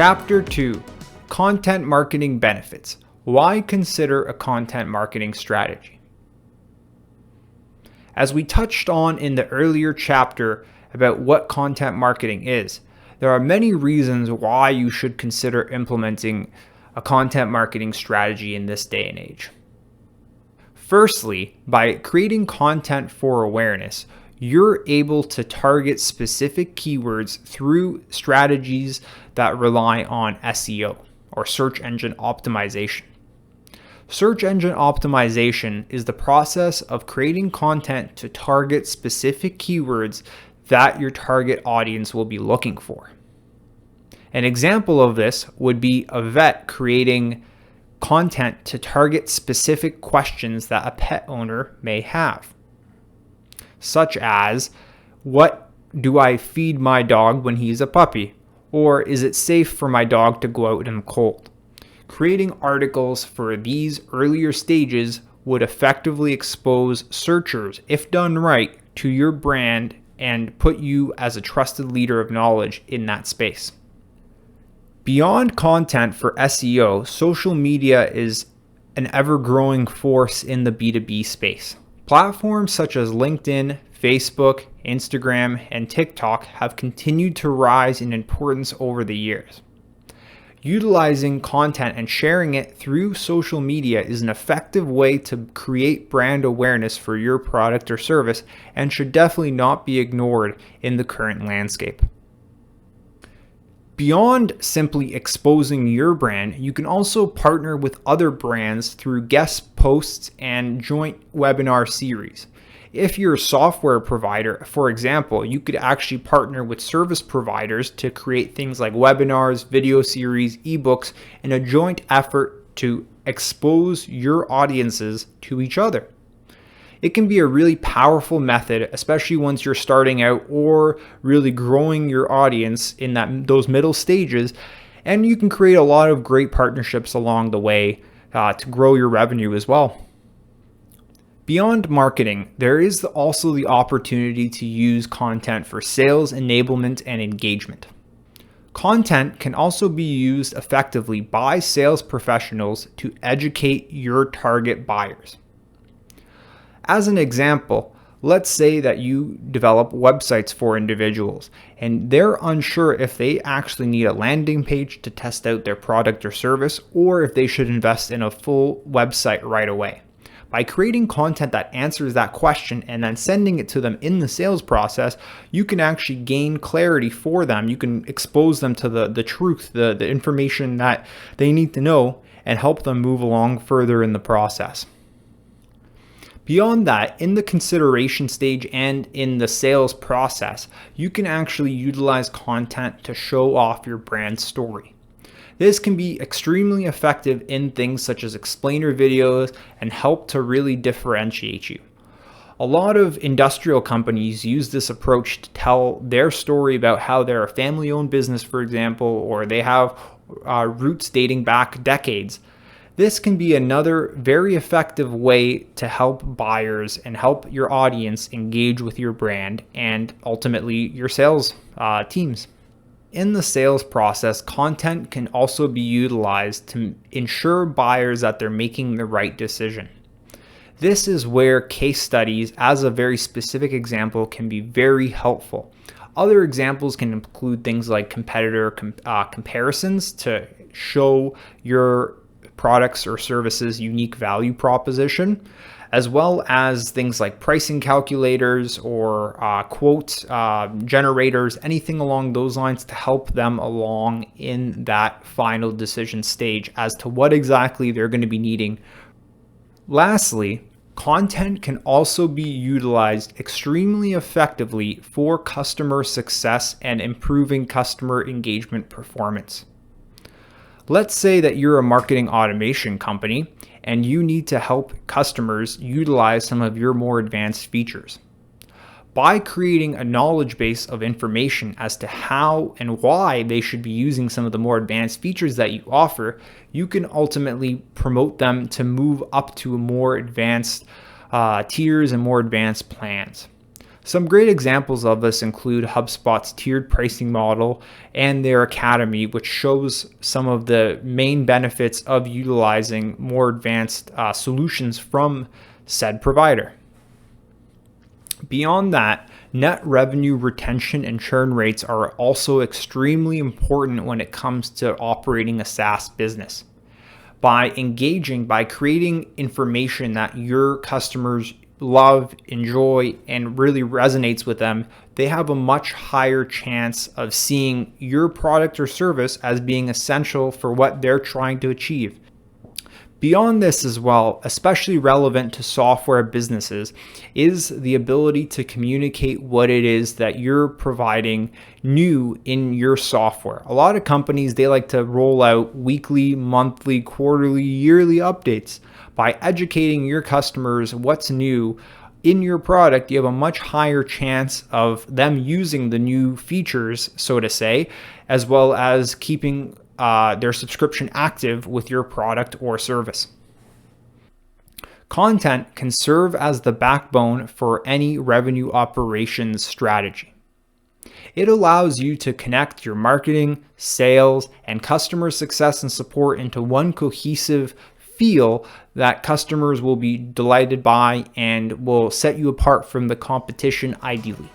Chapter 2: Content Marketing Benefits. Why consider a content marketing strategy? As we touched on in the earlier chapter about what content marketing is, there are many reasons why you should consider implementing a content marketing strategy in this day and age. Firstly, by creating content for awareness, you're able to target specific keywords through strategies that rely on SEO, or search engine optimization. Search engine optimization is the process of creating content to target specific keywords that your target audience will be looking for. An example of this would be a vet creating content to target specific questions that a pet owner may have, such as, what do I feed my dog when he's a puppy? Or is it safe for my dog to go out in the cold? Creating articles for these earlier stages would effectively expose searchers, if done right, to your brand and put you as a trusted leader of knowledge in that space. Beyond content for SEO, social media is an ever-growing force in the B2B space. Platforms such as LinkedIn, Facebook, Instagram, and TikTok have continued to rise in importance over the years. Utilizing content and sharing it through social media is an effective way to create brand awareness for your product or service and should definitely not be ignored in the current landscape. Beyond simply exposing your brand, you can also partner with other brands through guest posts and joint webinar series. If you're a software provider, for example, you could actually partner with service providers to create things like webinars, video series, ebooks, in a joint effort to expose your audiences to each other. It can be a really powerful method, especially once you're starting out or really growing your audience in those middle stages, and you can create a lot of great partnerships along the way to grow your revenue as well. Beyond marketing, there is also the opportunity to use content for sales enablement and engagement. Content can also be used effectively by sales professionals to educate your target buyers. As an example, let's say that you develop websites for individuals and they're unsure if they actually need a landing page to test out their product or service, or if they should invest in a full website right away. By creating content that answers that question and then sending it to them in the sales process, you can actually gain clarity for them. You can expose them to the truth, the information that they need to know, and help them move along further in the process. Beyond that, in the consideration stage and in the sales process, you can actually utilize content to show off your brand story. This can be extremely effective in things such as explainer videos and help to really differentiate you. A lot of industrial companies use this approach to tell their story about how they're a family-owned business, for example, or they have roots dating back decades. This can be another very effective way to help buyers and help your audience engage with your brand and ultimately your sales teams. In the sales process, content can also be utilized to ensure buyers that they're making the right decision. This is where case studies, as a very specific example, can be very helpful. Other examples can include things like competitor comparisons to show your products or services unique value proposition, as well as things like pricing calculators or quote generators, anything along those lines to help them along in that final decision stage as to what exactly they're going to be needing. Lastly, content can also be utilized extremely effectively for customer success and improving customer engagement performance. Let's say that you're a marketing automation company and you need to help customers utilize some of your more advanced features. By creating a knowledge base of information as to how and why they should be using some of the more advanced features that you offer, you can ultimately promote them to move up to a more advanced tiers and more advanced plans. Some great examples of this include HubSpot's tiered pricing model and their academy, which shows some of the main benefits of utilizing more advanced solutions from said provider. Beyond that, net revenue retention and churn rates are also extremely important when it comes to operating a SaaS business. By creating information that your customers love, enjoy, and really resonates with them, they have a much higher chance of seeing your product or service as being essential for what they're trying to achieve. Beyond this as well, especially relevant to software businesses, is the ability to communicate what it is that you're providing new in your software. A lot of companies, they like to roll out weekly, monthly, quarterly, yearly updates. By educating your customers what's new in your product, you have a much higher chance of them using the new features, so to say, as well as keeping their subscription active with your product or service. Content can serve as the backbone for any revenue operations strategy. It allows you to connect your marketing, sales, and customer success and support into one cohesive feel that customers will be delighted by and will set you apart from the competition ideally.